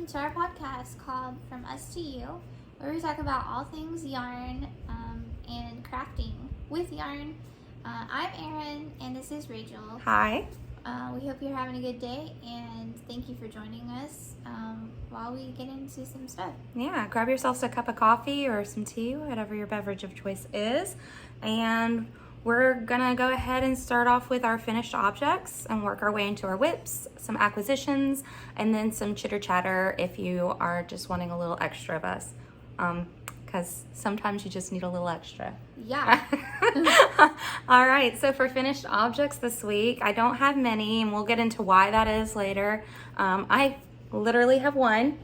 welcome to our podcast called From Us to You, where we talk about all things yarn and crafting with yarn. I'm Erin, and this is Rachel. Hi. We hope you're having a good day, and thank you for joining us while we get into some stuff. Yeah, grab yourselves a cup of coffee or some tea, whatever your beverage of choice is, and we're gonna go ahead and start off with our finished objects and work our way into our whips, some acquisitions, and then some chitter chatter if you are just wanting a little extra of us, because sometimes you just need a little extra. Yeah. All right, so for finished objects this week, I don't have many, and we'll get into why that is later. I literally have one,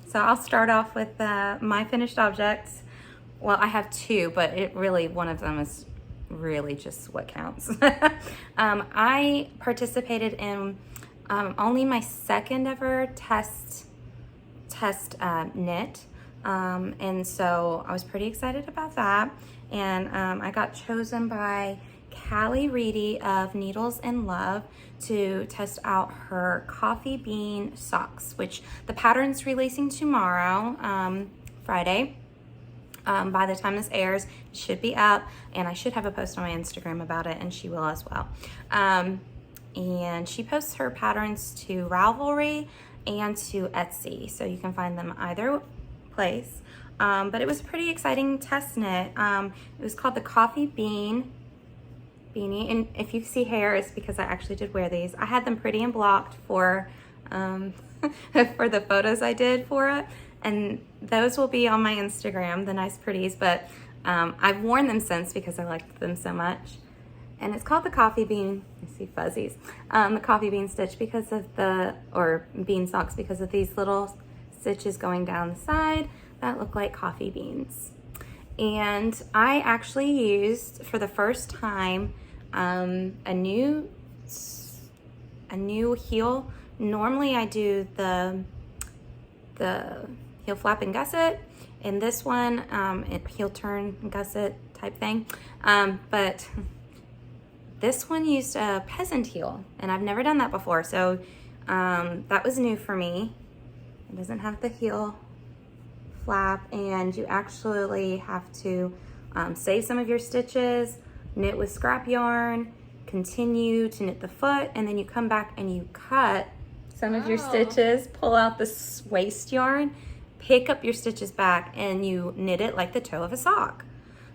so I'll start off with my finished objects. Well, I have two, but one of them is really just what counts. I participated in only my second ever test knit, and so I was pretty excited about that. And I got chosen by Kalley Reedy of Needles and Love to test out her coffee bean socks, which the pattern's releasing tomorrow, Friday. By the time this airs, it should be up, and I should have a post on my Instagram about it, and she will as well. And she posts her patterns to Ravelry and to Etsy, so you can find them either place. But it was a pretty exciting test knit. It was called the Coffee Bean Beanie, and if you see hair, it's because I actually did wear these. I had them pretty and blocked for for the photos I did for it, and those will be on my Instagram, the nice pretties, but I've worn them since because I liked them so much. And it's called the Coffee Bean, I see fuzzies, the Coffee Bean stitch because of or bean socks, because of these little stitches going down the side that look like coffee beans. And I actually used, for the first time, a new heel. Normally I do the heel flap and gusset, and this one heel turn and gusset type thing, but this one used a peasant heel, and I've never done that before, so that was new for me. It doesn't have the heel flap, and you actually have to save some of your stitches, knit with scrap yarn, continue to knit the foot, and then you come back and you cut some of your stitches, pull out the waste yarn, pick up your stitches back, and you knit it like the toe of a sock.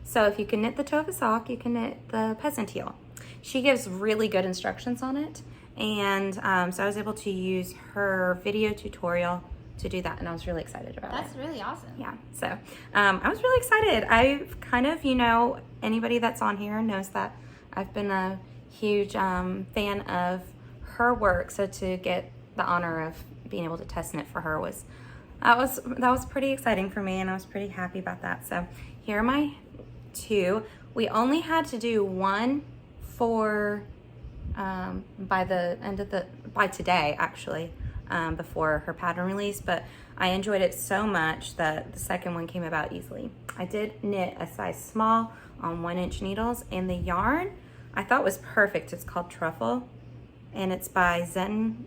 So if you can knit the toe of a sock, you can knit the peasant heel. She gives really good instructions on it, and so I was able to use her video tutorial to do that, and I was really excited about it. That's really awesome. Yeah, so I was really excited. I've kind of, anybody that's on here knows that I've been a huge fan of her work, so to get the honor of being able to test knit for her was pretty exciting for me, and I was pretty happy about that. So here are my two. We only had to do one for by today actually, before her pattern release, but I enjoyed it so much that the second one came about easily. I did knit a size small on 1-inch needles, and the yarn I thought was perfect. It's called Truffle, and it's by Zen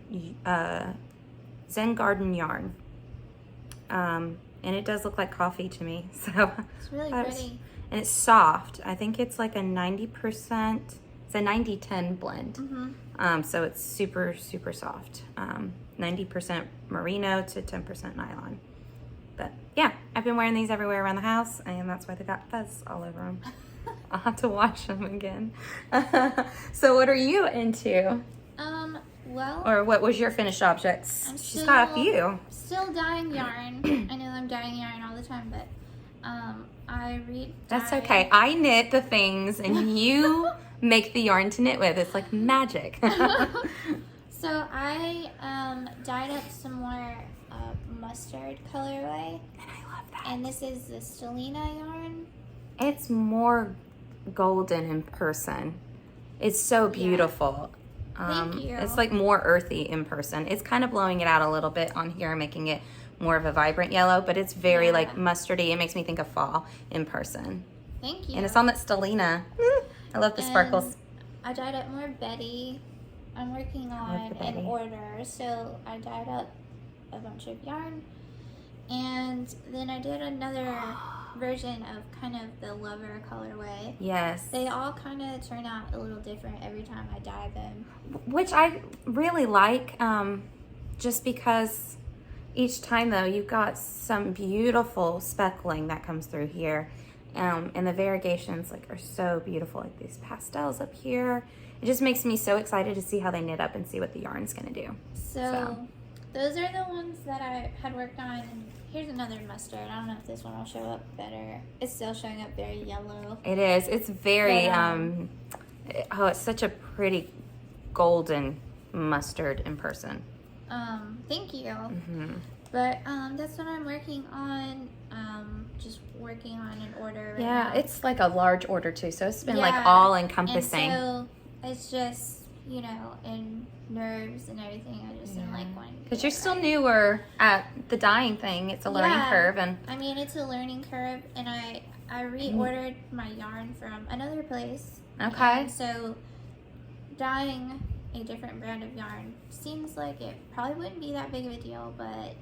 Garden Yarn. And it does look like coffee to me, so it's really pretty. And it's soft. I think it's like a 90%, it's a 90-10 blend. Mm-hmm. So it's super, super soft. 90% merino to 10% nylon. But yeah, I've been wearing these everywhere around the house, and that's why they got fuzz all over them. I'll have to wash them again. So what are you into? Well, or what was your finished objects? She's got a few. Still dyeing yarn. I know I'm dyeing yarn all the time, but That's okay. I knit the things, and you make the yarn to knit with. It's like magic. So I dyed up some more mustard colorway. And I love that. And this is the Stellina yarn. It's more golden in person. It's so beautiful. Thank you. It's like more earthy in person. It's kind of blowing it out a little bit on here, making it more of a vibrant yellow, but it's very like mustardy. It makes me think of fall in person. Thank you. And it's on that Stellina. I love the sparkles. I dyed up more Betty. I'm working on an order, so I dyed up a bunch of yarn. And then I did another version of kind of the Lover colorway. Yes. They all kind of turn out a little different every time I dye them. Which I really like, just because each time though, you've got some beautiful speckling that comes through here. And the variegations like are so beautiful, like these pastels up here. It just makes me so excited to see how they knit up and see what the yarn's gonna do. So those are the ones that I had worked on. And here's another mustard. I don't know if this one will show up better. It's still showing up very yellow. It is. It's very, But, oh, it's such a pretty golden mustard in person. Thank you. Mm-hmm. But that's what I'm working on. Just working on an order right Yeah, now. it's like a large order too, so it's been like Yeah, all encompassing. And so it's just, you know, in nerves and everything. I just am like wanting to Because get you're it still right. newer at the dyeing thing. It's a learning curve, and I mean, it's a learning curve, and I reordered my yarn from another place. Okay. And so dyeing a different brand of yarn seems like it probably wouldn't be that big of a deal, but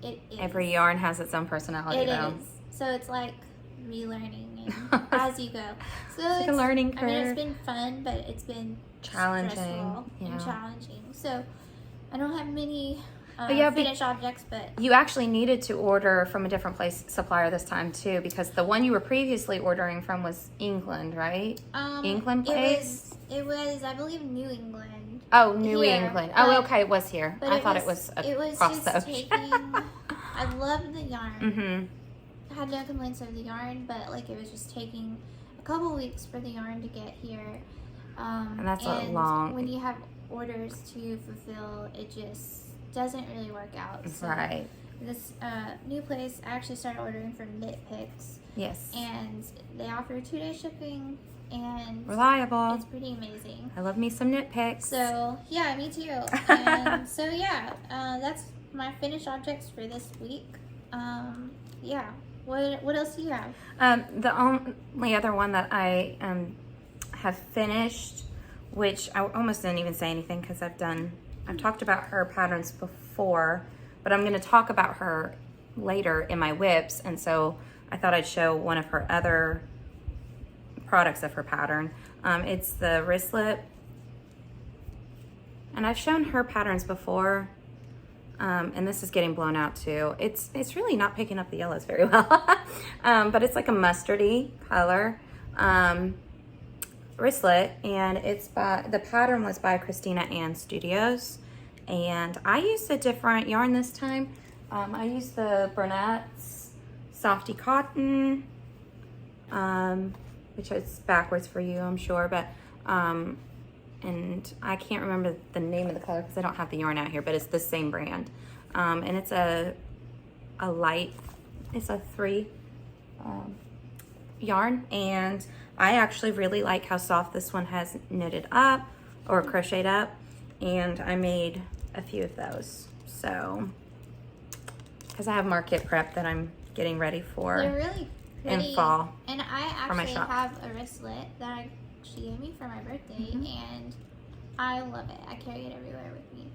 it is. every yarn has its own personality, It though. is. So it's like relearning and as you go. So it's like a learning I mean, curve. it's been fun, but it's been Challenging, stressful yeah. and challenging. So I don't have many yeah, finished objects, but You actually needed to order from a different supplier this time too, because the one you were previously ordering from was England, right? England place? It was, I believe, New England. Oh, New Here, England. but- Oh, okay, it was here. But I thought it was across just the ocean. taking. I loved the yarn. Mm-hmm. I had no complaints of the yarn, but like it was just taking a couple weeks for the yarn to get here. And that's a long- When you have orders to fulfill, it just doesn't really work out. So Right. This new place, I actually started ordering from Knit Picks, Yes. and they offer 2-day shipping, and Reliable. it's pretty amazing. I love me some knit picks. So yeah, me too. And so yeah, that's my finished objects for this week. Yeah. What else do you have? The only other one that I have finished, which I almost didn't even say anything because I've talked about her patterns before, but I'm going to talk about her later in my whips, and so I thought I'd show one of her other products of her pattern. It's the Wristlet, and I've shown her patterns before, and this is getting blown out too. It's really not picking up the yellows very well, but it's like a mustardy color wristlet, and the pattern was by Christina Ann Studios, and I used a different yarn this time. I used the Burnett's Softy Cotton, which is backwards for you, I'm sure, but and I can't remember the name of the color because I don't have the yarn out here, but it's the same brand. And it's a light, it's a 3 yarn, and I actually really like how soft this one has knitted up or crocheted up, and I made a few of those. So, because I have market prep that I'm getting ready for. They're really pretty. In fall. And I for my actually shop. have a wristlet that she gave me for my birthday, and I love it. I carry it everywhere with me.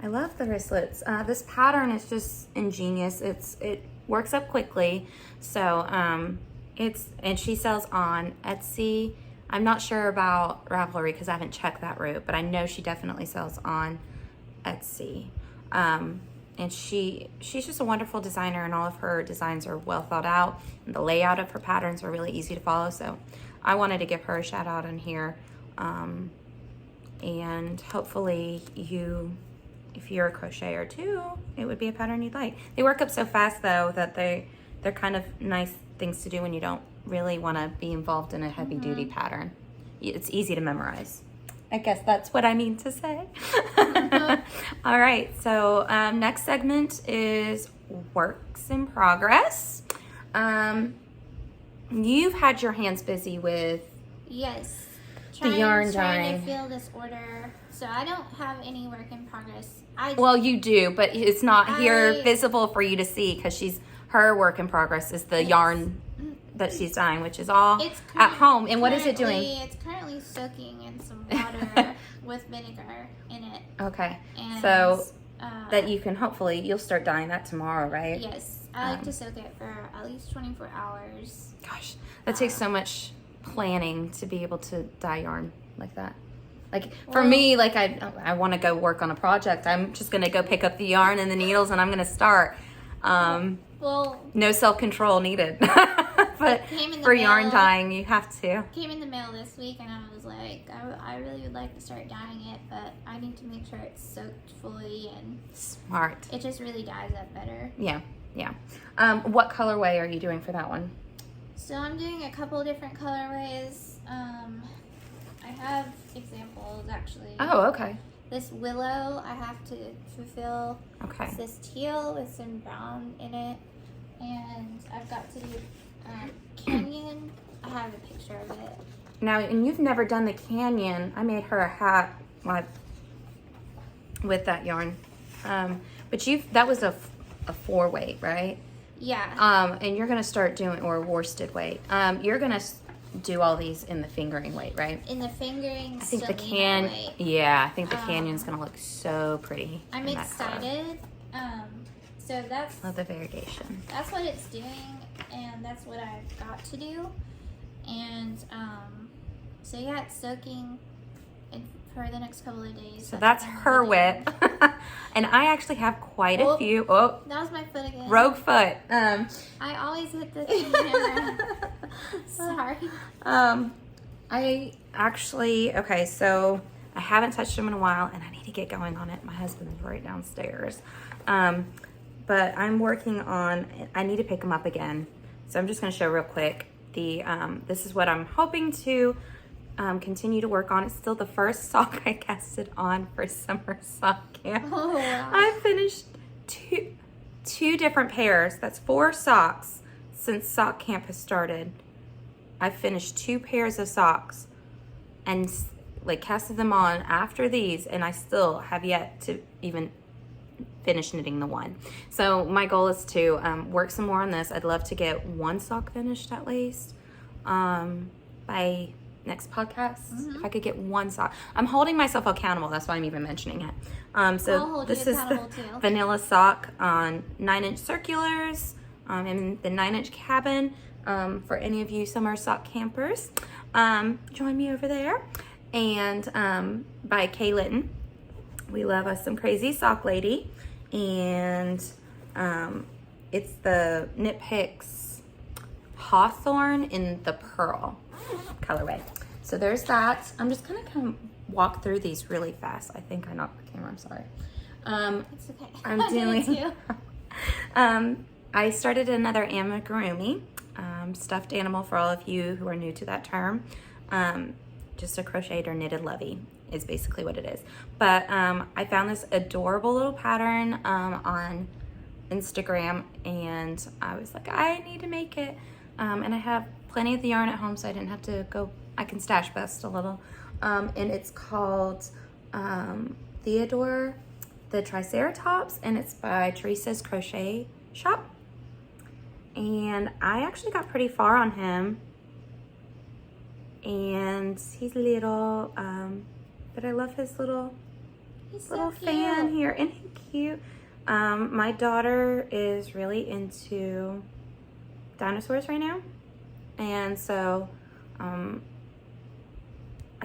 I love the wristlets. This pattern is just ingenious. It works up quickly. So and she sells on Etsy. I'm not sure about Ravelry because I haven't checked that route, but I know she definitely sells on Etsy. And she's just a wonderful designer, and all of her designs are well thought out, and the layout of her patterns are really easy to follow. So I wanted to give her a shout out in here. And hopefully if you're a crocheter too, it would be a pattern you'd like. They work up so fast though that they're kind of nice things to do when you don't really want to be involved in a heavy duty pattern. It's easy to memorize. I guess that's what I mean to say. All right, so next segment is works in progress. You've had your hands busy with Yes. the yarn trying dyeing. to fill this order. So I don't have any work in progress. Well, you do, but it's not here I- visible for you to see because her work in progress is the yarn that she's dyeing, which is all It's at home. And what is it doing? It's currently soaking in some water with vinegar in it. Okay, And so that you can hopefully, you'll start dyeing that tomorrow, right? Yes. I like to soak it for at least 24 hours. Gosh, that takes so much planning to be able to dye yarn like that. Like for me, like I want to go work on a project. I'm just going to go pick up the yarn and the needles and I'm going to start. No self-control needed. But for yarn dyeing, you have to. Came in the mail this week and I was like, I really would like to start dyeing it, but I need to make sure it's soaked fully and smart. It just really dyes up better. Yeah, yeah. What colorway are you doing for that one? So I'm doing a couple different colorways. I have examples actually. Oh, okay. This willow I have to fulfill. Okay. It's this teal with some brown in it, and I've got to do canyon. I have a picture of it. Now, and you've never done the canyon. I made her a hat with that yarn, but that was a 4-weight, right? Yeah. And you're gonna start doing, or worsted weight. You're gonna do all these in the fingering weight, right? In the fingering. I think the weight. Yeah, I think the canyon's gonna look so pretty. I'm excited. So that's. Love the variegation. That's what it's doing, and that's what I've got to do, and so yeah, it's soaking for the next couple of days. So that's her whip. And I actually have quite a few. Oh, that was my foot again. Rogue foot. I always hit this in the camera. Sorry. I actually, okay, so I haven't touched them in a while and I need to get going on it. My husband's right downstairs. But I'm working on, I need to pick them up again. So I'm just gonna show real quick. This is what I'm hoping to continue to work on. It's still the first sock I casted on for summer sock camp. Oh, wow. I finished two different pairs. That's 4 socks since sock camp has started. I finished 2 pairs of socks and like casted them on after these, and I still have yet to even finish knitting the one. So my goal is to work some more on this. I'd love to get 1 sock finished at least by next podcast. If I could get 1 sock. I'm holding myself accountable. That's why I'm even mentioning it. So this is the vanilla sock on 9-inch circulars in the 9-inch cabin. For any of you summer sock campers, join me over there. And by Kay Litton. We love us some crazy sock lady. And it's the Knit Picks Hawthorne in the Pearl colorway. So there's that. I'm just gonna come walk through these really fast. I think I knocked the camera, I'm sorry. It's okay. I'm doing, I started another amigurumi, stuffed animal for all of you who are new to that term. Just a crocheted or knitted lovey is basically what it is. But I found this adorable little pattern on Instagram, and I was like, I need to make it. And I have plenty of the yarn at home, so I didn't have to go, I can stash bust a little. And it's called Theodore, the Triceratops, and it's by Theresa's Crochet Shop. And I actually got pretty far on him. And he's little, but I love his little fan here. Isn't he cute? My daughter is really into dinosaurs right now. And so I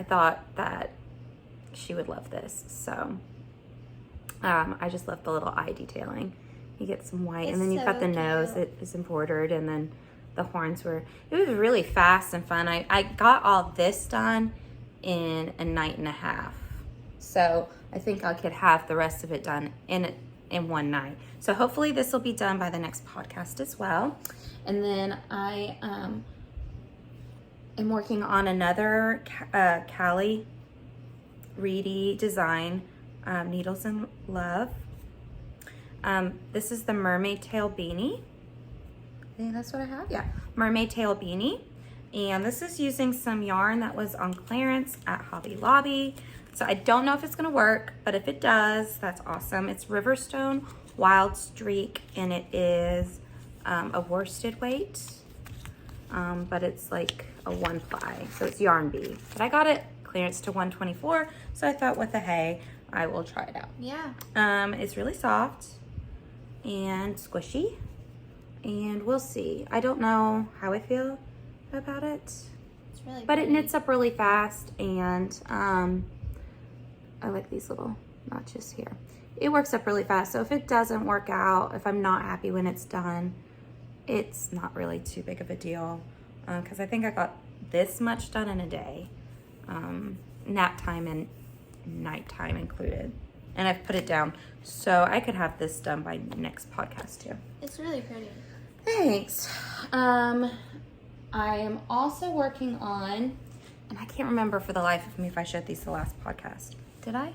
thought that she would love this. So I just love the little eye detailing. You get some white, and then you've got the nose that is embroidered, and then the horns were, it was really fast and fun. I got all this done in a night and a half. So I think I could have the rest of it done in one night. So hopefully this will be done by the next podcast as well. And then I am working on another Kalley Reedy design, Needles in Love. This is the Mermaid Tail Beanie. I think that's what I have. Yeah, Mermaid Tail Beanie. And this is using some yarn that was on clearance at Hobby Lobby. So I don't know if it's gonna work, but if it does, that's awesome. It's Riverstone Wild Streak, and it is a worsted weight, but it's like a 1-ply, so it's yarn B. But I got it clearance to 124, so I thought, what the hey. I will try it out. Yeah. It's really soft and squishy, and we'll see. I don't know how I feel about it. It's really But pretty. it knits up really fast, and I like these little notches here. It works up really fast, so if it doesn't work out, if I'm not happy when it's done, it's not really too big of a deal, because I think I got this much done in a day, nap time and nighttime included, and I've put it down, so I could have this done by next podcast too. It's really pretty. Thanks. I am also working on, and I can't remember for the life of me if I showed these the last podcast. Did I?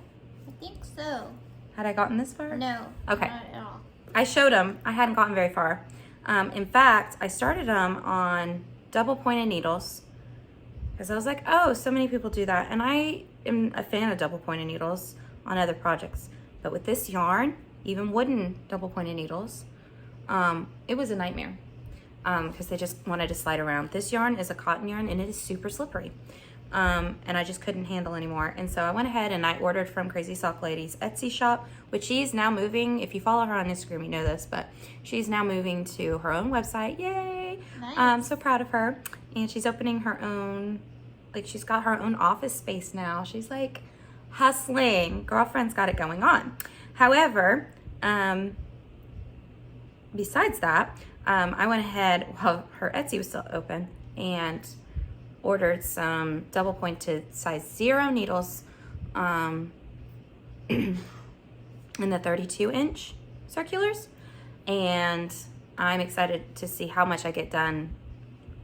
I think so. Had I gotten this far? No. Okay. Not at all. I showed them. I hadn't gotten very far. In fact, I started them on double pointed needles because I was like, oh, so many people do that. And I am a fan of double pointed needles on other projects. But with this yarn, even wooden double pointed needles, it was a nightmare because they just wanted to slide around. This yarn is a cotton yarn and it is super slippery. And I just couldn't handle anymore. And so I went ahead and I ordered from Crazy Sock Lady's Etsy shop, which she's now moving. If you follow her on Instagram, you know this, but she's now moving to her own website. Yay! Nice. I'm so proud of her. And she's opening her own, like she's got her own office space now. She's like hustling. Girlfriend's got it going on. However, besides that, I went ahead while her Etsy was still open and ordered some double pointed size 0 needles in the 32-inch circulars, and I'm excited to see how much I get done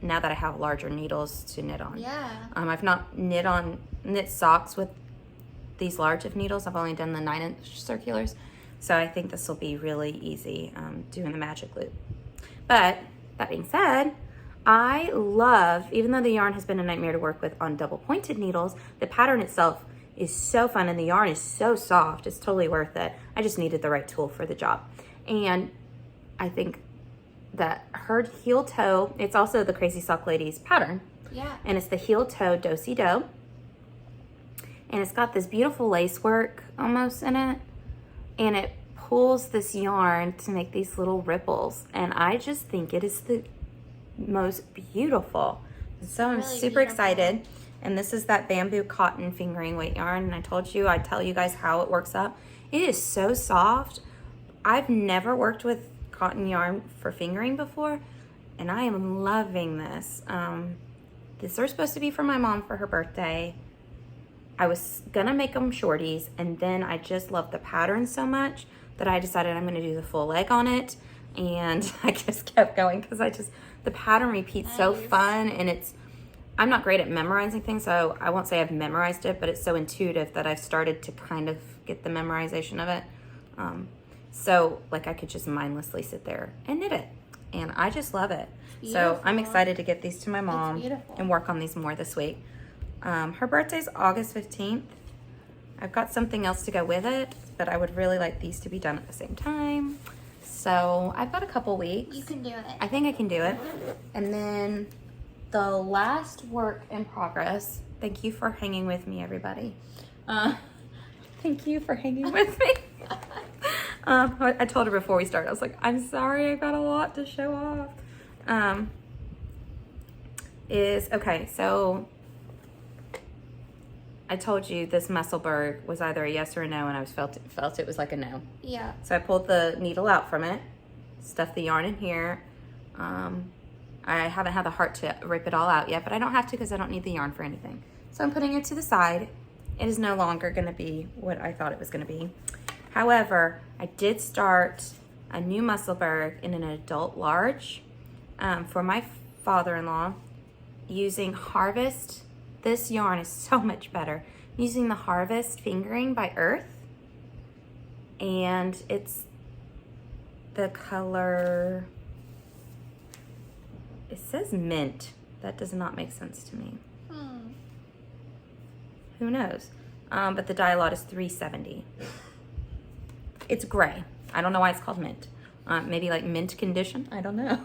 now that I have larger needles to knit on. Yeah. I've not knit socks with these large of needles. I've only done the 9-inch circulars, so I think this will be really easy doing the magic loop. But that being said, I love, even though the yarn has been a nightmare to work with on double pointed needles, the pattern itself is so fun and the yarn is so soft. It's totally worth it. I just needed the right tool for the job. And I think that her heel toe, it's also the Crazy Sock Lady's pattern. Yeah. And it's the heel toe do-si-do. And it's got this beautiful lace work almost in it. And it pulls this yarn to make these little ripples. And I just think it is the most beautiful. And so I'm Really super beautiful. excited. And this is that bamboo cotton fingering weight yarn. And I told you, I'd tell you guys how it works up. It is so soft. I've never worked with cotton yarn for fingering before, and I am loving this. These are supposed to be for my mom for her birthday. I was gonna make them shorties, and then I just love the pattern so much that I decided I'm gonna do the full leg on it, and I just kept going because the pattern repeats so Nice. fun, and I'm not great at memorizing things, so I won't say I've memorized it, but it's so intuitive that I've started to kind of get the memorization of it. So like I could just mindlessly sit there and knit it, and I just love it. So I'm Beautiful. excited to get these to my mom beautiful. and work on these more this week. Her birthday's August 15th. I've got something else to go with it, but I would really like these to be done at the same time. So I've got a couple weeks. You can do it. I think I can do it. And then the last work in progress, thank you for hanging with me, everybody. Thank you for hanging with me. I told her before we started, I was like, I'm sorry, I got a lot to show off. Okay, so I told you this MUSSELBURGH was either a yes or a no, and I felt it was like a no. Yeah. So I pulled the needle out from it, stuffed the yarn in here. I haven't had the heart to rip it all out yet, but I don't have to because I don't need the yarn for anything. So I'm putting it to the side. It is no longer going to be what I thought it was going to be. However, I did start a new MUSSELBURGH in an adult large for my father-in-law using Harvest. This yarn is so much better. Using the Harvest Fingering by Earth. And it's the color, it says mint. That does not make sense to me. Who knows? But the dye lot is 370. It's gray. I don't know why it's called mint. Maybe like mint condition. I don't know.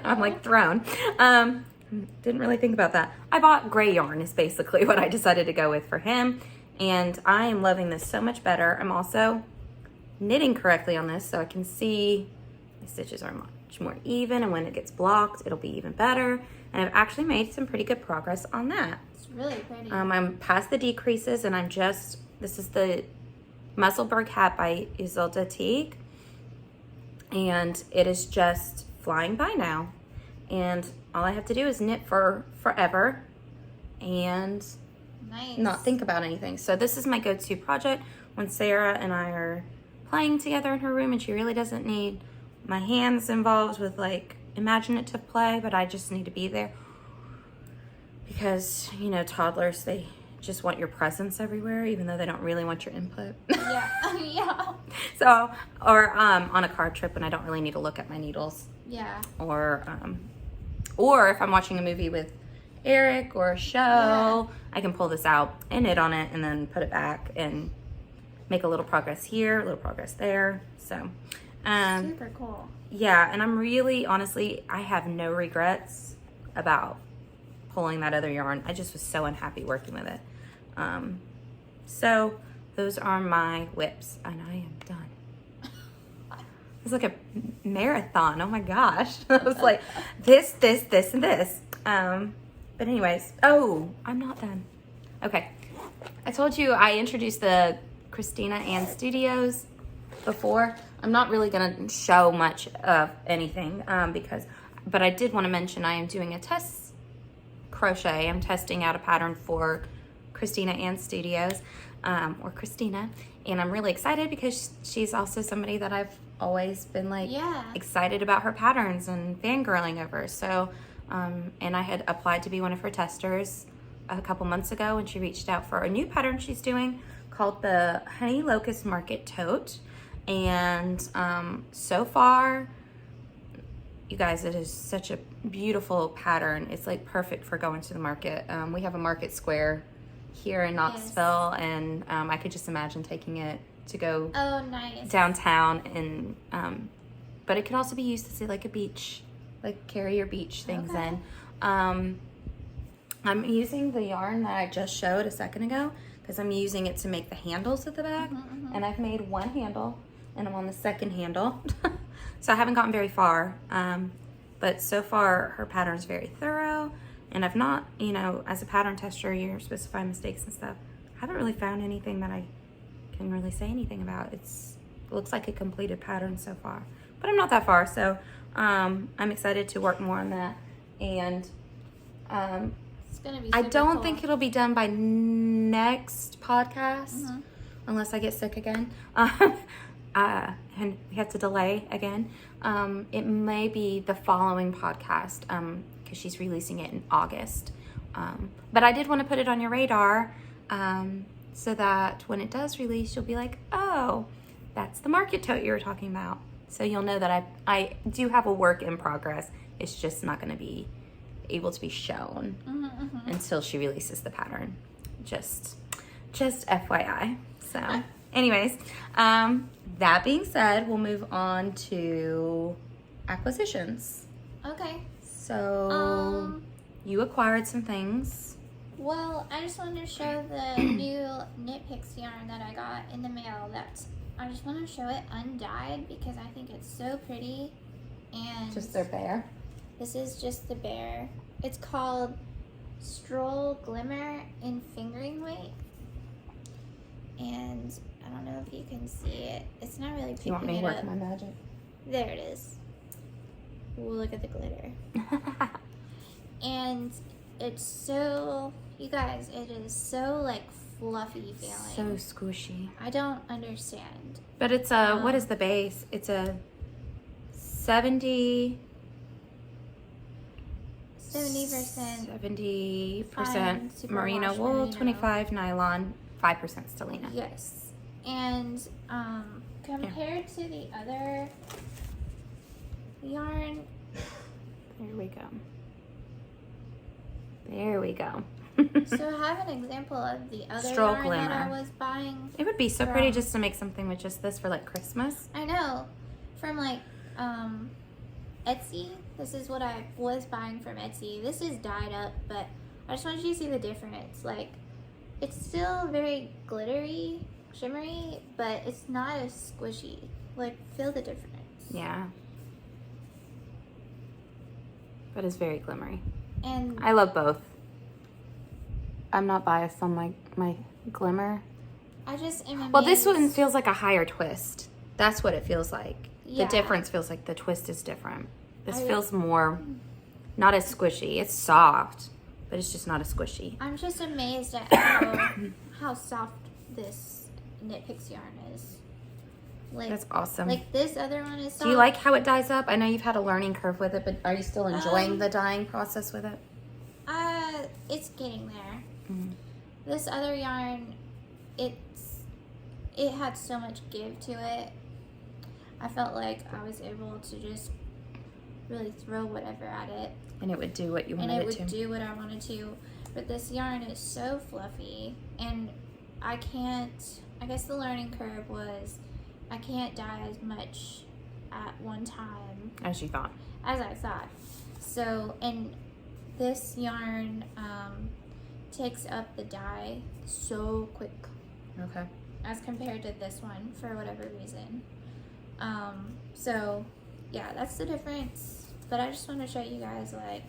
I'm like thrown. Didn't really think about that. I bought gray yarn is basically what I decided to go with for him. And I am loving this so much better. I'm also knitting correctly on this, so I can see my stitches are much more even, and when it gets blocked, it'll be even better. And I've actually made some pretty good progress on that. It's really pretty. I'm past the decreases, and this is the MUSSELBURGH hat by Ysolda Teague, and it is just flying by now. And all I have to do is knit for forever and not think about anything. So this is my go-to project when Sarah and I are playing together in her room, and she really doesn't need my hands involved with like imaginative play, but I just need to be there because, you know, toddlers, they just want your presence everywhere, even though they don't really want your input. Yeah. Yeah. So, or on a car trip when I don't really need to look at my needles. Yeah. Or if I'm watching a movie with Eric or a show, I can pull this out and knit on it and then put it back and make a little progress here, a little progress there. So, super cool. Yeah, and I'm really, honestly, I have no regrets about pulling that other yarn. I just was so unhappy working with it. So those are my whips, and I am done. It's like a marathon. Oh my gosh. I was like, this, and this. But anyways, oh, I'm not done. Okay. I told you I introduced the Christina Ann Studios before. I'm not really going to show much of anything but I did want to mention I am doing a test crochet. I'm testing out a pattern for Christina Ann Studios, or Christina, and I'm really excited because she's also somebody that I've always been like excited about her patterns and fangirling over. So, and I had applied to be one of her testers a couple months ago, and she reached out for a new pattern she's doing called the Honey Locust Market Tote. And so far, you guys, it is such a beautiful pattern. It's like perfect for going to the market. We have a market square here in Knoxville, and I could just imagine taking it to go downtown. And but it could also be used to say like a beach, like carry your beach things in. I'm using the yarn that I just showed a second ago because I'm using it to make the handles at the back. And I've made one handle, and I'm on the second handle. So I haven't gotten very far, but so far her pattern's very thorough, and I've not, you know, as a pattern tester, you're supposed to find mistakes and stuff. I haven't really found anything that I can really say anything about. It looks like a completed pattern so far, but I'm not that far, so I'm excited to work more on that. And it's gonna be I don't cool. think it'll be done by next podcast, unless I get sick again. And we have to delay again. It may be the following podcast because she's releasing it in August. But I did want to put it on your radar so that when it does release, you'll be like, oh, that's the market tote you were talking about. So you'll know that I do have a work in progress. It's just not going to be able to be shown until she releases the pattern. Just FYI. So anyways, that being said, we'll move on to acquisitions. Okay. So you acquired some things. Well, I just wanted to show the new Knit Picks yarn that I got in the mail. I just want to show it undyed because I think it's so pretty. And Just their bear. This is just the bear. It's called Stroll Glimmer in Fingering Weight. And I don't know if you can see it. It's not really picking it up. You want me to work my magic? There it is. Ooh, look at the glitter. And it's so, you guys, it is so like fluffy feeling. So squishy. I don't understand. But it's a, what is the base? It's a 70% 70% merino wool, 25 nylon, 5% stellina. Yes. And compared to the other yarn, there we go. There we go. So I have an example of the other Stroll yarn Glimmer. that I was buying. It would be so pretty just to make something with just this for like Christmas. I know. From like Etsy. This is what I was buying from Etsy. This is dyed up, but I just wanted you to see the difference. Like it's still very glittery, shimmery, but it's not as squishy. Like, feel the difference. Yeah. But it's very glimmery. And I love both. I'm not biased on my glimmer. I just am amazed. Well, this one feels like a higher twist. That's what it feels like. Yeah. The difference feels like the twist is different. This feels more, not as squishy. It's soft, but it's just not as squishy. I'm just amazed at how soft this Knit Picks yarn is. Like, That's awesome. Like this other one is soft. Do you like how it dyes up? I know you've had a learning curve with it, but are you still enjoying the dyeing process with it? It's getting there. Mm. This other yarn, it had so much give to it. I felt like I was able to just really throw whatever at it. And it would do what you wanted it to. And it would do what I wanted to. But this yarn is so fluffy. And I guess the learning curve was I can't dye as much at one time. As you thought. As I thought. So, and this yarn takes up the dye so quick. Okay. As compared to this one, for whatever reason. So, yeah, that's the difference. But I just want to show you guys, like,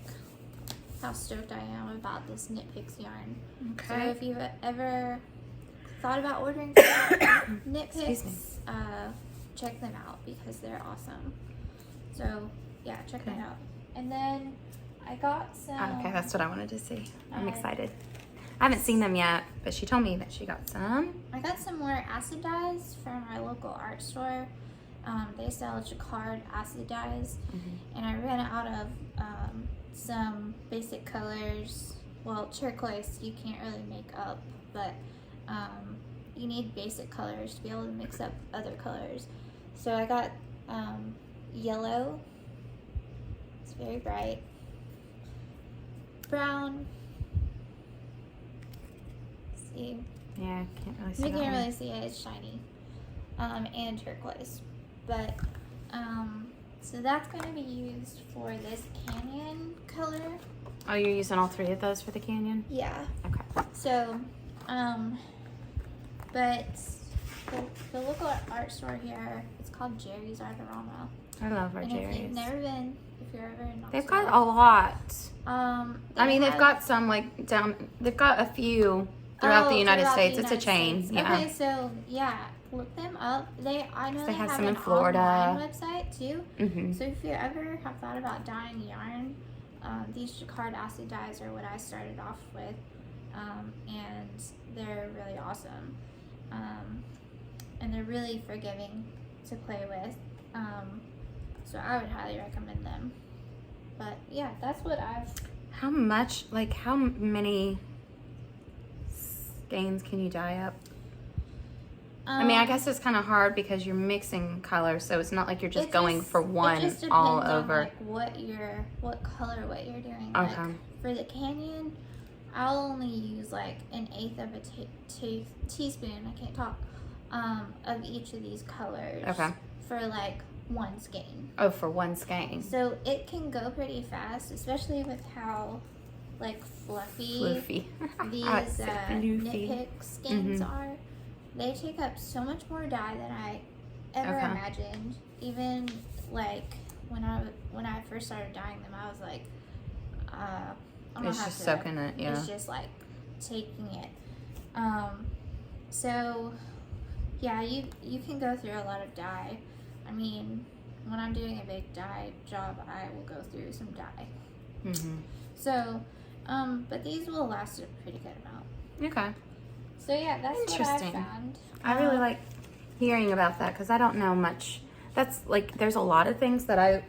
how stoked I am about this Knit Picks yarn. Okay. So if you've ever thought about ordering Knit Picks, check them out because they're awesome. So, yeah, check them out. And then I got some... Okay, that's what I wanted to see. I'm excited. I haven't seen them yet, but she told me that she got some. I got some more acid dyes from our local art store. They sell jacquard acid dyes, and I ran out of some basic colors. Well, turquoise you can't really make up, but you need basic colors to be able to mix up other colors. So I got yellow. It's very bright. Brown. See? Yeah, can't really see You that can't one. really see it, it's shiny. And turquoise. But, so that's going to be used for this canyon color. Oh, you're using all three of those for the canyon? Yeah. Okay. So, but the local art store here, it's called Jerry's Artorama. I love our And Jerry's. if you've never been, if you're ever in They've Knoxville, got a lot. They've have- got some like down, they've got a few throughout the United throughout the States. It's a United chain. States. Yeah. Okay, so yeah, look them up. I know They they have have some an in Florida. online website too. Mm-hmm. So if you ever have thought about dyeing yarn, these jacquard acid dyes are what I started off with, and they're really awesome, and they're really forgiving to play with. So I would highly recommend them. But yeah, that's what I've. How much? Like how many skeins can you dye up? I mean, I guess it's kind of hard because you're mixing colors, so it's not like you're just going for one it just all depends on, over. like, what color you're doing. Okay. Like, for the canyon, I'll only use like an eighth of a teaspoon. I can't talk. Of each of these colors. Okay. For like one skein. Oh, for one skein. So it can go pretty fast, especially with how like fluffy these Knit Pick skeins are. They take up so much more dye than I ever imagined. Even like when I first started dyeing them, I was like, I'm It's just soaking it, yeah. It's just like taking it. So yeah, you can go through a lot of dye. I mean, when I'm doing a big dye job, I will go through some dye. So, but these will last a pretty good amount. Okay. So yeah, that's what I Interesting. found. I really like hearing about that because I don't know much. That's like, there's a lot of things that I,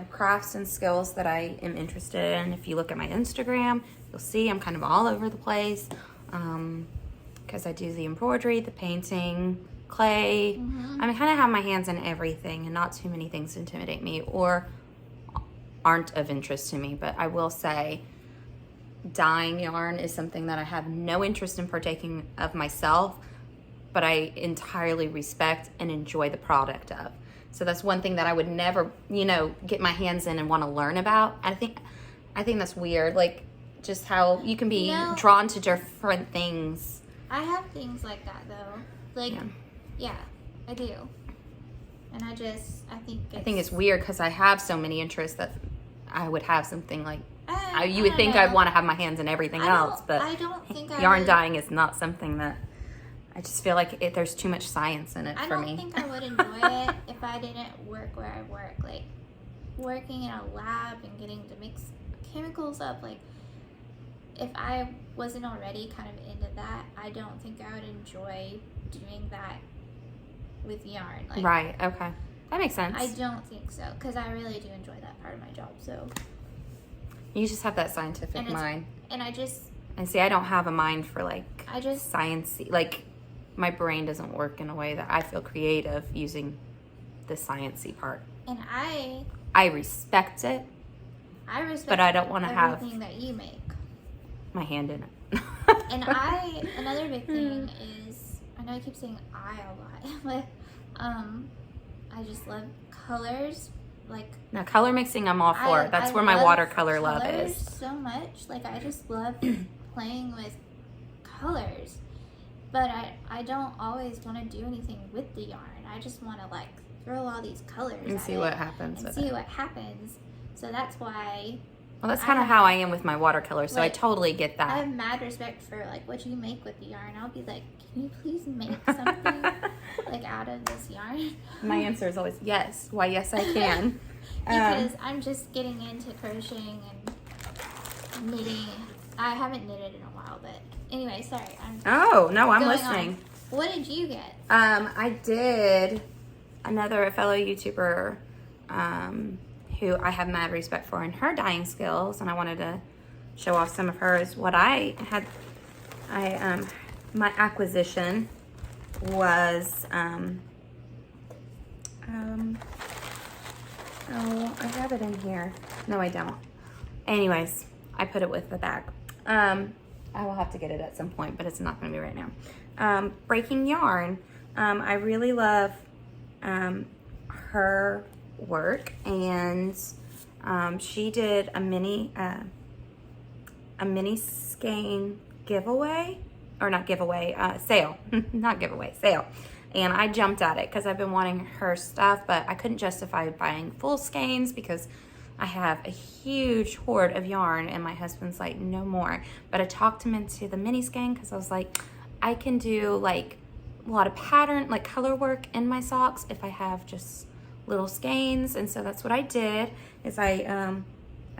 crafts and skills that I am interested in. If you look at my Instagram, you'll see I'm kind of all over the place because I do the embroidery, the painting, clay. I kind of have my hands in everything, and not too many things intimidate me or aren't of interest to me. But I will say dyeing yarn is something that I have no interest in partaking of myself, but I entirely respect and enjoy the product of. So that's one thing that I would never, get my hands in and want to learn about. I think that's weird. Like, just how you can be No. drawn to different things. I have things like that though. Like, yeah, I do. And I think it's weird because I have so many interests that I would have something like, you would I think don't I'd know. want to have my hands in everything else, but I don't think I yarn would, dyeing is not something that, I just feel like there's too much science in it for me. I don't think I would enjoy it if I didn't work where I work. Like, working in a lab and getting to mix chemicals up, like, if I wasn't already kind of into that, I don't think I would enjoy doing that with yarn. Like, Right, okay. That makes sense. I don't think so, because I really do enjoy that part of my job, so. You just have that scientific mind. And And see, I don't have a mind for like sciencey. Like, my brain doesn't work in a way that I feel creative using the sciencey part. And I respect it, but I don't want to have everything that you make. my hand in it. And another big thing is, I know I keep saying I a lot, but I just love colors. Like, now, color mixing, I'm all for. That's where my watercolor love is. So much. Like, I just love playing with colors. But I don't always want to do anything with the yarn. I just want to, like, throw all these colors And at see it what happens. and see what happens. So that's why. Well, that's kind of how I am with my watercolor, so like, I totally get that. I have mad respect for, like, what you make with the yarn. I'll be like, can you please make something, like, out of this yarn? My answer is always yes. Why, yes, I can. Because I'm just getting into crocheting and knitting. I haven't knitted in a while, but anyway, sorry. Oh, no, I'm going listening. on. What did you get? I did another fellow YouTuber who I have mad respect for in her dyeing skills, and I wanted to show off some of hers. What I had, my acquisition was, oh, I have it in here. No, I don't. Anyways, I put it with the bag. I will have to get it at some point, but it's not going to be right now. Breaking Yarn. I really love her work, and she did a mini skein giveaway, or not giveaway, sale, not giveaway, sale. And I jumped at it because I've been wanting her stuff, but I couldn't justify buying full skeins because I have a huge hoard of yarn, and my husband's like, no more. But I talked him into the mini skein because I was like, I can do like a lot of pattern, like color work in my socks if I have just little skeins. And so that's what I did, is I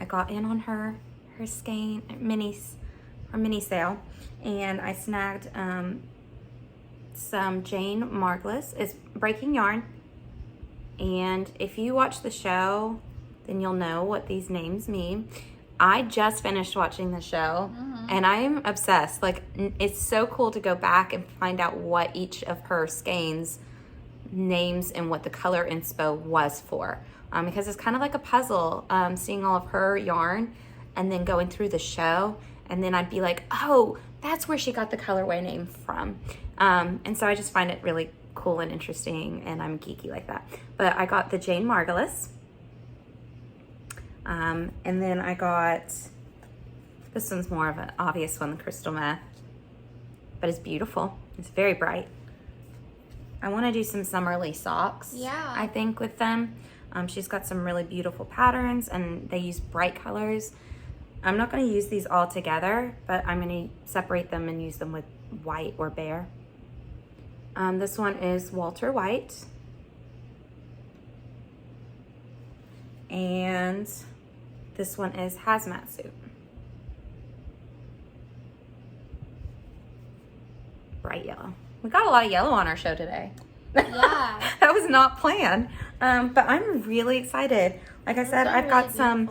got in on her skein mini sale, and I snagged some Jane Margulis. It's Breaking Yarn, and if you watch the show, then you'll know what these names mean. I just finished watching the show, and I am obsessed. Like, it's so cool to go back and find out what each of her skeins names and what the color inspo was for, because it's kind of like a puzzle, seeing all of her yarn and then going through the show, and then I'd be like, oh, that's where she got the colorway name from. And so I just find it really cool and interesting, and I'm geeky like that. But I got the Jane Margulis. And then I got, this one's more of an obvious one, the Crystal Meth, but it's beautiful. It's very bright. I want to do some summerly socks, Yeah. I think, with them. She's got some really beautiful patterns, and they use bright colors. I'm not going to use these all together, but I'm going to separate them and use them with white or bare. This one is Walter White. And this one is Hazmat Suit. Bright yellow. We got a lot of yellow on our show today. Yeah. That was not planned. But I'm really excited. Like I said, I've got some,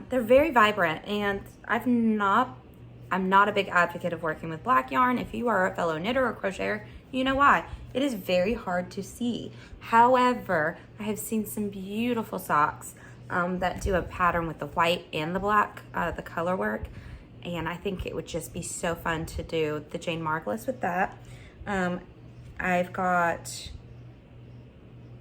they're very vibrant, and I'm not a big advocate of working with black yarn. If you are a fellow knitter or crocheter, you know why. It is very hard to see. However, I have seen some beautiful socks that do a pattern with the white and the black, the color work. And I think it would just be so fun to do the Jane Margulis with that. I've got,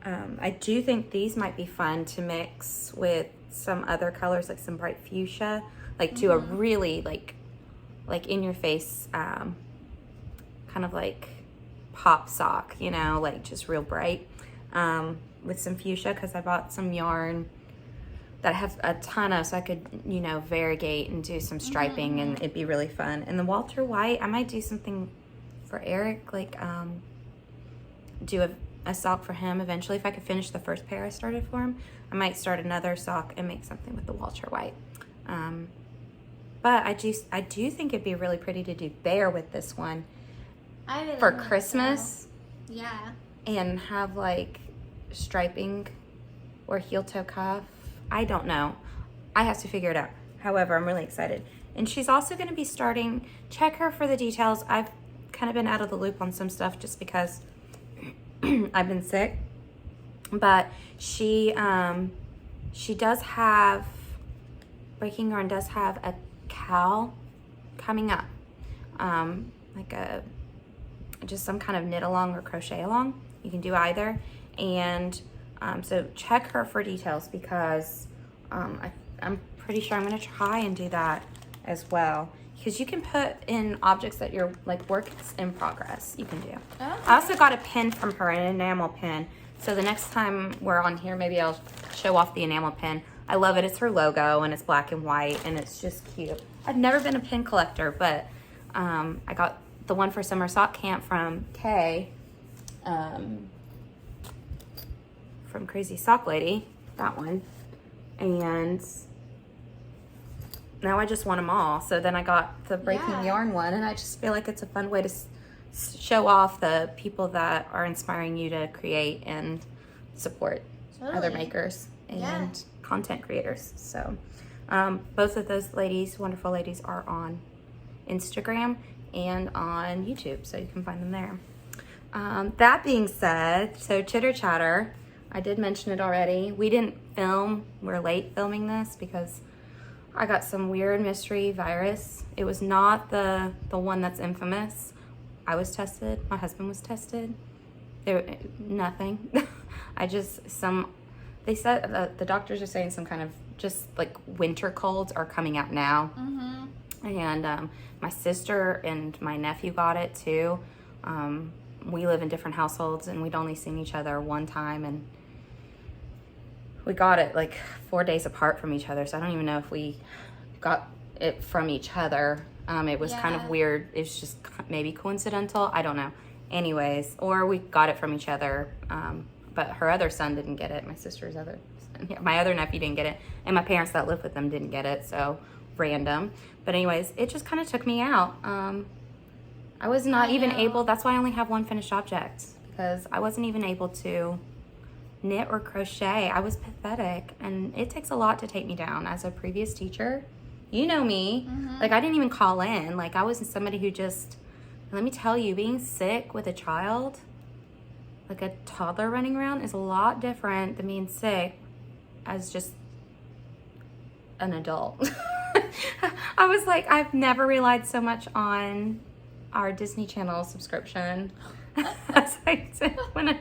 I do think these might be fun to mix with some other colors, like some bright fuchsia. like to a really like in your face, kind of like pop sock, you know, like just real bright, with some fuchsia, because I bought some yarn that I have a ton of, so I could, you know, variegate and do some striping, and it'd be really fun. And the Walter White, I might do something for Eric, like do a sock for him eventually. If I could finish the first pair I started for him, I might start another sock and make something with the Walter White. But I do think it'd be really pretty to do bear with this one for Christmas. So. Yeah. And have like striping or heel toe cuff. I don't know. I have to figure it out. However, I'm really excited. And she's also going to be starting, check her for the details. I've kind of been out of the loop on some stuff just because I've been sick. But she does have, Breaking Yarn does have a cowl coming up. Like just some kind of knit along or crochet along. You can do either. And so check her for details, because I'm pretty sure I'm going to try and do that as well. Because you can put in objects that your like work is in progress. You can do. Okay. I also got a pin from her, an enamel pin. So the next time we're on here, maybe I'll show off the enamel pin. I love it. It's her logo, and it's black and white, and it's just cute. I've never been a pin collector, but I got the one for summer sock camp from Kay. From Crazy Sock Lady, that one, and now I just want them all. So then I got the Breaking Yarn one, and I just feel like it's a fun way to show off the people that are inspiring you to create and support other makers and content creators. So both of those ladies, wonderful ladies, are on Instagram and on YouTube, so you can find them there. That being said, so chitter chatter, I did mention it already. We didn't film. We're late filming this because I got some weird mystery virus. It was not the one that's infamous. I was tested. My husband was tested. Nothing. They said the doctors are saying some kind of just like winter colds are coming out now. And my sister and my nephew got it too. We live in different households, and we'd only seen each other one time, and we got it like 4 days apart from each other. So I don't even know if we got it from each other. It was kind of weird. It's just maybe coincidental. I don't know. Anyways, or we got it from each other. But her other son didn't get it. My other nephew didn't get it. And my parents that live with them didn't get it. So random. But anyways, it just kind of took me out. I was not even able, that's why I only have one finished object, because I wasn't even able to knit or crochet. I was pathetic, and it takes a lot to take me down. As a previous teacher, you know me, like I didn't even call in. Like I was somebody who just, let me tell you, being sick with a child, like a toddler running around, is a lot different than being sick as just an adult. I was like, I've never relied so much on our Disney Channel subscription as I did when I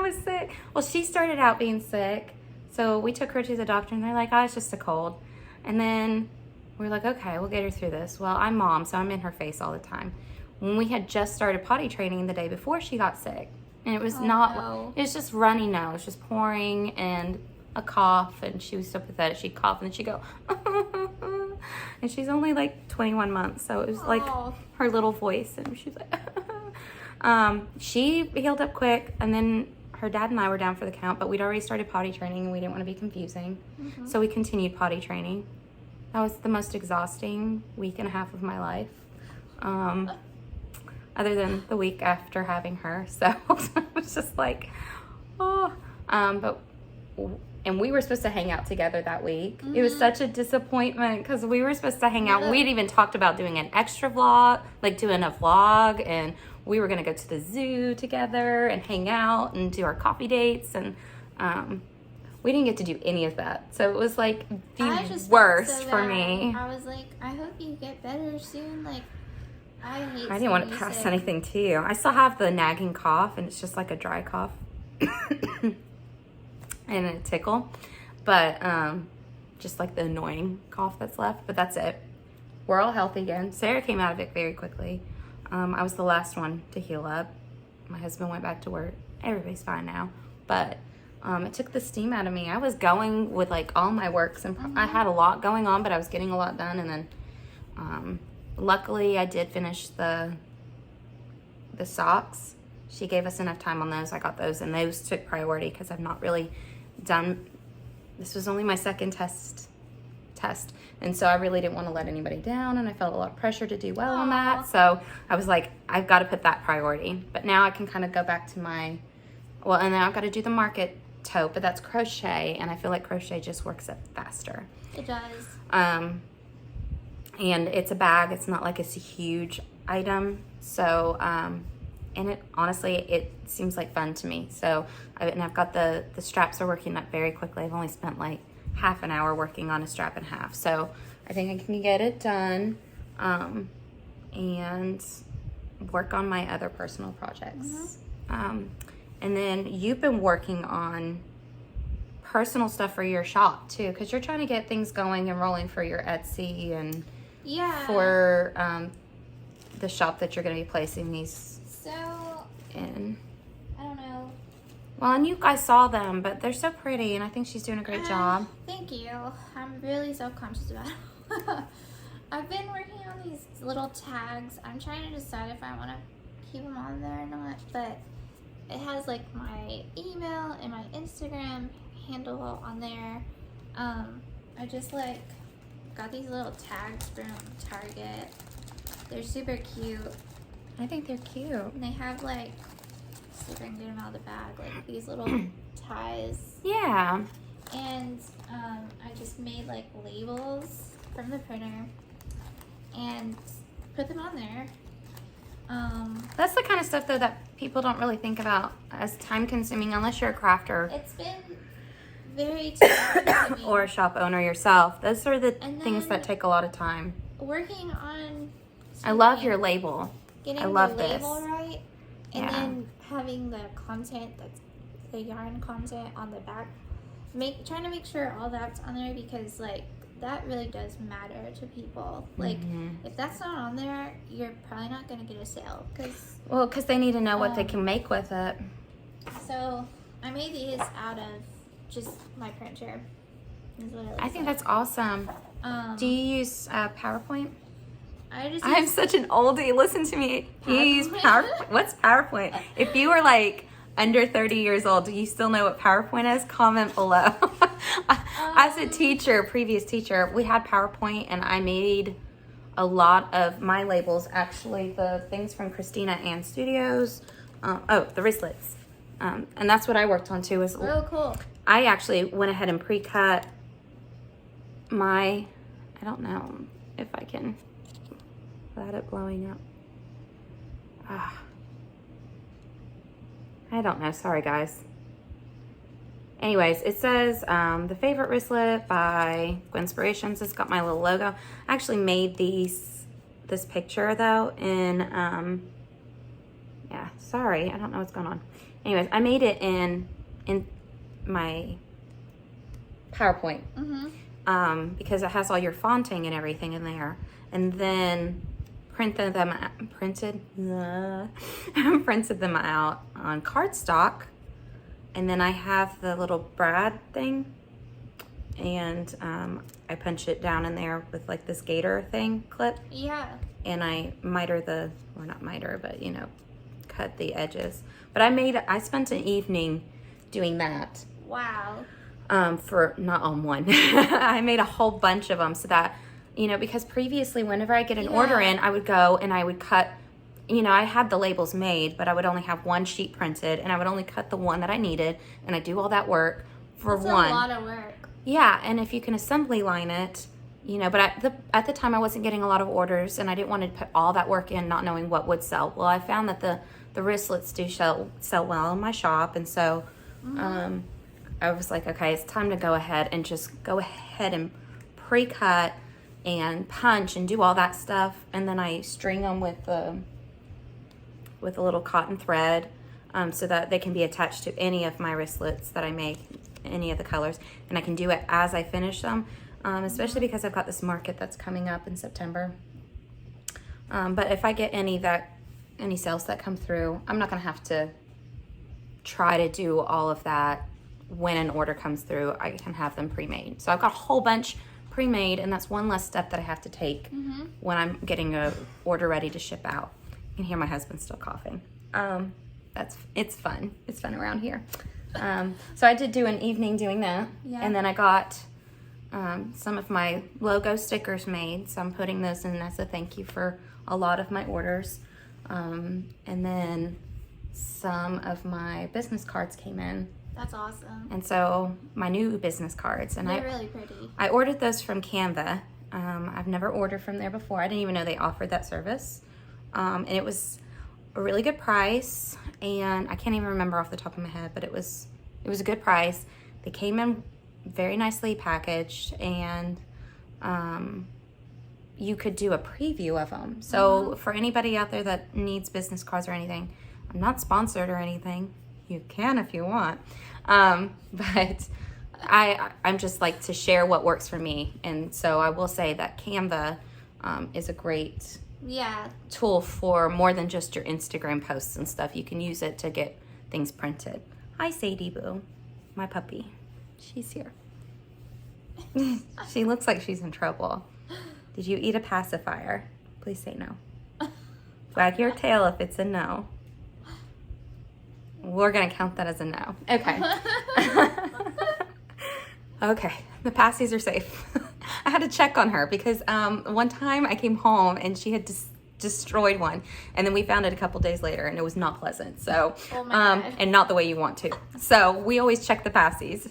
was sick. Well, she started out being sick, so we took her to the doctor, and they're like, oh, it's just a cold. And then we're like, okay, we'll get her through this. Well, I'm mom, so I'm in her face all the time. When we had just started potty training the day before she got sick, and it was it was just runny nose, just pouring, and a cough, and she was so pathetic. She'd cough, and then she'd go, and she's only like 21 months, so it was like her little voice, and she's like, she healed up quick, and then her dad and I were down for the count, but we'd already started potty training, and we didn't want to be confusing, so we continued potty training. That was the most exhausting week and a half of my life, other than the week after having her, so it was just like, and we were supposed to hang out together that week. It was such a disappointment because we were supposed to hang out. We'd even talked about doing an extra vlog, like doing a vlog, and we were going to go to the zoo together and hang out and do our coffee dates, and we didn't get to do any of that. So it was like the worst for me. I was like, I hope you get better soon. Like, I didn't want to pass anything to you. I still have the nagging cough, and it's just like a dry cough. And a tickle, but just like the annoying cough that's left, but that's it. We're all healthy again. Sarah came out of it very quickly. I was the last one to heal up. My husband went back to work. Everybody's fine now, but it took the steam out of me. I was going with like all my works, and I had a lot going on, but I was getting a lot done. And then luckily I did finish the socks. She gave us enough time on those. I got those, and those took priority because I've not really done, this was only my second test, and so I really didn't want to let anybody down, and I felt a lot of pressure to do well on that. So I was like, I've got to put that priority. But now I can kind of go back to my, well, and then I've got to do the market tote, but that's crochet, and I feel like crochet just works up faster. It does. And it's a bag. It's not like it's a huge item. So, and it honestly, it seems like fun to me. So, I've got the straps are working up very quickly. I've only spent like half an hour working on a strap and a half. So, I think I can get it done, and work on my other personal projects. And then you've been working on personal stuff for your shop too, because you're trying to get things going and rolling for your Etsy and for the shop that you're going to be placing these in. I don't know. Well, and you guys saw them, but they're so pretty, and I think she's doing a great job. Thank you. I'm really self-conscious about it. I've been working on these little tags. I'm trying to decide if I want to keep them on there or not, but it has like my email and my Instagram handle on there. I just like got these little tags from Target. They're super cute. I think they're cute. And they have like, see if I can get them out of the bag, like these little ties. Yeah. And I just made like labels from the printer and put them on there. That's the kind of stuff though that people don't really think about as time consuming unless you're a crafter. It's been very time consuming. Or a shop owner yourself. Those are the things that take a lot of time. Working on I love your label. getting I love the this. label right, and then having the content, that's the yarn content on the back. Trying to make sure all that's on there, because like that really does matter to people. Like if that's not on there, you're probably not going to get a sale, because they need to know what they can make with it. So I made these out of just my printer. Is what it looks I think like. that's awesome. Do you use PowerPoint? I'm such an oldie. Listen to me. You use PowerPoint? What's PowerPoint? If you were like under 30 years old, do you still know what PowerPoint is? Comment below. As a teacher, previous teacher, we had PowerPoint, and I made a lot of my labels. Actually, the things from Christina Ann Studios. The Wristlets. And that's what I worked on too. real cool. I actually went ahead and pre-cut my, I don't know if I can, without it blowing up. I don't know. Sorry, guys. Anyways, it says the favorite wristlet by Gwenspirations. It's got my little logo. I actually made this picture though in yeah. Sorry, I don't know what's going on. Anyways, I made it in my PowerPoint because it has all your fonting and everything in there, and then printed them out on cardstock, and then I have the little brad thing, and I punch it down in there with like this gator thing clip. Yeah. And I miter or not miter, but you know, cut the edges. But I spent an evening doing that. Wow. For not on one. I made a whole bunch of them so that, you know, because previously whenever I get an order in, I would go and I would cut, you know, I had the labels made, but I would only have one sheet printed, and I would only cut the one that I needed, and I do all that work for That's one. a lot of work. Yeah, and if you can assembly line it, you know, but at the time I wasn't getting a lot of orders, and I didn't want to put all that work in not knowing what would sell. Well, I found that the wristlets do sell well in my shop, and so I was like, okay, it's time to go ahead and pre-cut and punch and do all that stuff, and then I string them with a little cotton thread so that they can be attached to any of my wristlets that I make, any of the colors, and I can do it as I finish them. especially because I've got this market that's coming up in September. But if I get any sales that come through, I'm not gonna have to try to do all of that when an order comes through. I can have them pre-made. So I've got a whole bunch pre-made, and that's one less step that I have to take when I'm getting a order ready to ship out. You can hear my husband still coughing. It's fun. It's fun around here. So I did do an evening doing that, and then I got some of my logo stickers made. So I'm putting those in as a thank you for a lot of my orders. And then some of my business cards came in. That's awesome. And so my new business cards, and they're really pretty. I ordered those from Canva. I've never ordered from there before. I didn't even know they offered that service. And it was a really good price, and I can't even remember off the top of my head, but it was a good price. They came in very nicely packaged, and you could do a preview of them. So for anybody out there that needs business cards or anything, I'm not sponsored or anything. You can if you want. But I'm just like to share what works for me. And so I will say that Canva is a great tool for more than just your Instagram posts and stuff. You can use it to get things printed. Hi, Sadie Boo, my puppy. She's here. She looks like she's in trouble. Did you eat a pacifier? Please say no. Wag your tail if it's a no. We're gonna count that as a no. Okay. Okay, the passies are safe. I had to check on her because one time I came home and she had destroyed one, and then we found it a couple days later, and it was not pleasant. So, and not the way you want to. So we always check the passies.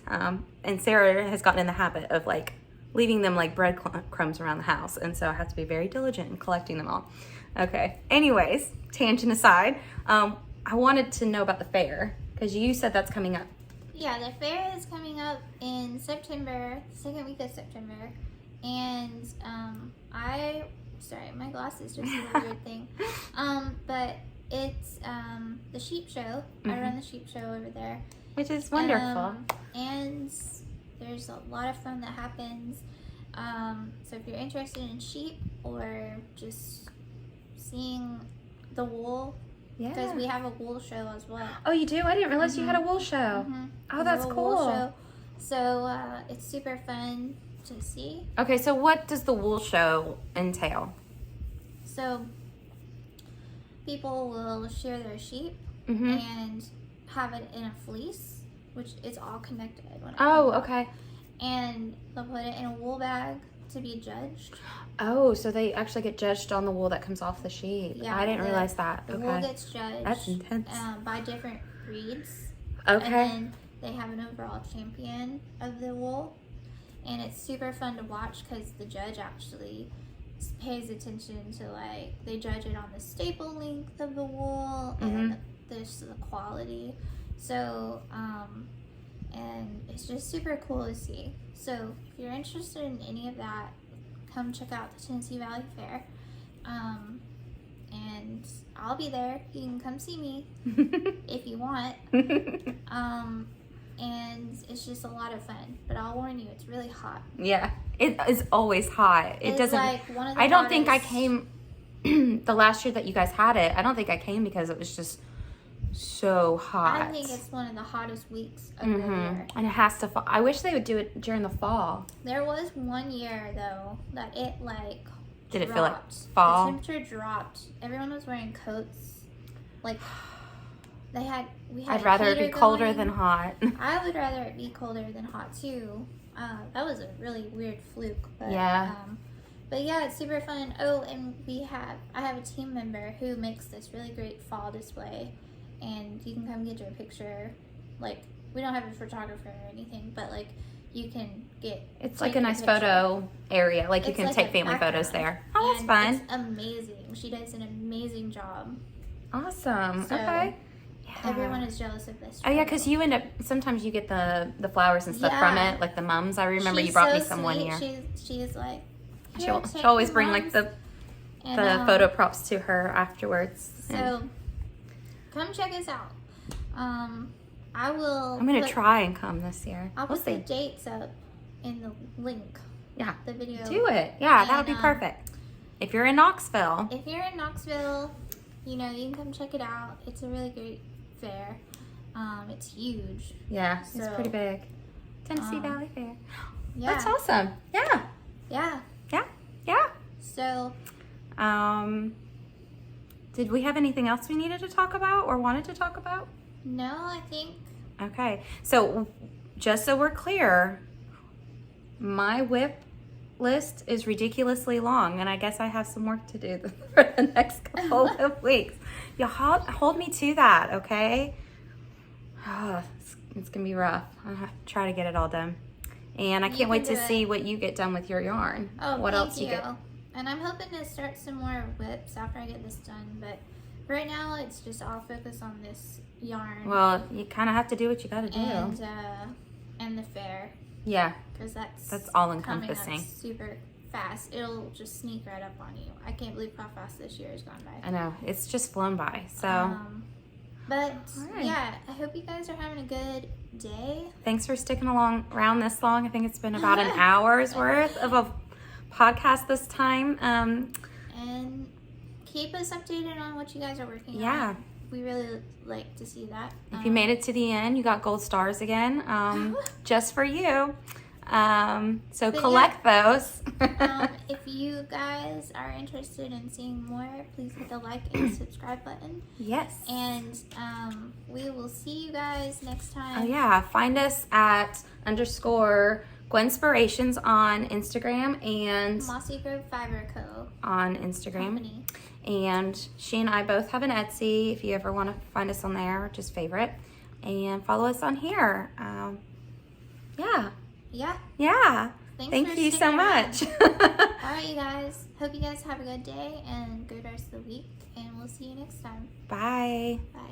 And Sarah has gotten in the habit of like leaving them like breadcrumbs around the house, and so I have to be very diligent in collecting them all. Okay. Anyways, tangent aside, I wanted to know about the fair because you said that's coming up. Yeah, the fair is coming up in September, second week of September, and sorry, my glasses just did a weird thing. But it's the sheep show. I run the sheep show over there, which is wonderful. And there's a lot of fun that happens. So if you're interested in sheep or just seeing the wool, because we have a wool show as well. Oh, you do? I didn't realize you had a wool show. Oh, that's cool. So it's super fun to see. Okay, so what does the wool show entail? So people will shear their sheep and have it in a fleece, which is all connected. Okay. And they'll put it in a wool bag to be judged. Oh, so they actually get judged on the wool that comes off the sheep. Yeah, I didn't realize that. The wool gets judged. That's intense. By different breeds. Okay. And then they have an overall champion of the wool. And it's super fun to watch because the judge actually pays attention to, like, they judge it on the staple length of the wool and the quality. So, and it's just super cool to see. So if you're interested in any of that, come check out the Tennessee Valley Fair. And I'll be there. You can come see me if you want. And it's just a lot of fun. But I'll warn you, it's really hot. Yeah, it is always hot. It doesn't. Like one of the I don't think I came the last year that you guys had it. I don't think I came because it was just so hot. I think it's one of the hottest weeks of the year. And it has to fall. I wish they would do it during the fall. There was one year though that it like Did dropped. It feel like fall? The temperature dropped. Everyone was wearing coats. Like we had. I'd rather it be colder going. than hot. I would rather it be colder than hot too. That was a really weird fluke. But, yeah. But yeah, it's super fun. Oh, and I have a team member who makes this really great fall display. And you can come get your picture. Like, we don't have a photographer or anything, but like you can it's like a nice photo area. Like you can take family photos there. Oh, that's fun. It's amazing. She does an amazing job. Awesome. So, okay. Yeah. Everyone is jealous of this. Oh yeah, because you end up sometimes you get the flowers and stuff from it, like the mums. I remember you brought me some one year. She's like, she'll always bring like the photo props to her afterwards. So come check us out. I'm gonna try and come this year. I'll put the dates up in the link Yeah. the video. Do it. Yeah, that would be And, perfect. If you're in Knoxville. If you're in Knoxville, you know, you can come check it out. It's a really great fair. It's huge. Yeah, it's So, pretty big. Tennessee Valley Fair. Yeah. That's awesome. Yeah. Yeah. Yeah. Yeah. So, did we have anything else we needed to talk about or wanted to talk about? no, I think. Okay. So, just so we're clear, my whip list is ridiculously long, and I guess I have some work to do for the next couple of weeks. You hold me to that, okay? Oh, it's gonna be rough. I'll have to try to get it all done, and I can't wait to see what you get done with your yarn. Oh, what thank else you get? And I'm hoping to start some more whips after I get this done, but right now it's just all focused on this yarn. Well, you kind of have to do what you got to do. And the fair. Yeah, Because that's all coming encompassing. up super fast. It'll just sneak right up on you. I can't believe how fast this year has gone by. I know, it's just flown by. So, But right. yeah, I hope you guys are having a good day. thanks for sticking around this long. I think it's been about an hour's worth of a podcast this time. And keep us updated on what you guys are working on. Yeah. We really like to see that. If you made it to the end, you got gold stars again, just for you. So collect those. If you guys are interested in seeing more, please hit the like and subscribe button. Yes. And we will see you guys next time. Oh yeah, find us at _Gwenspirations on Instagram and Mossy Grove Fiber Co. on Instagram. Company. And she and I both have an Etsy if you ever want to find us on there, just favorite. And follow us on here. Yeah. Yeah. Yeah. Thanks Thank you so sticking around. much. All right, you guys. Hope you guys have a good day and good rest of the week. And we'll see you next time. Bye. Bye.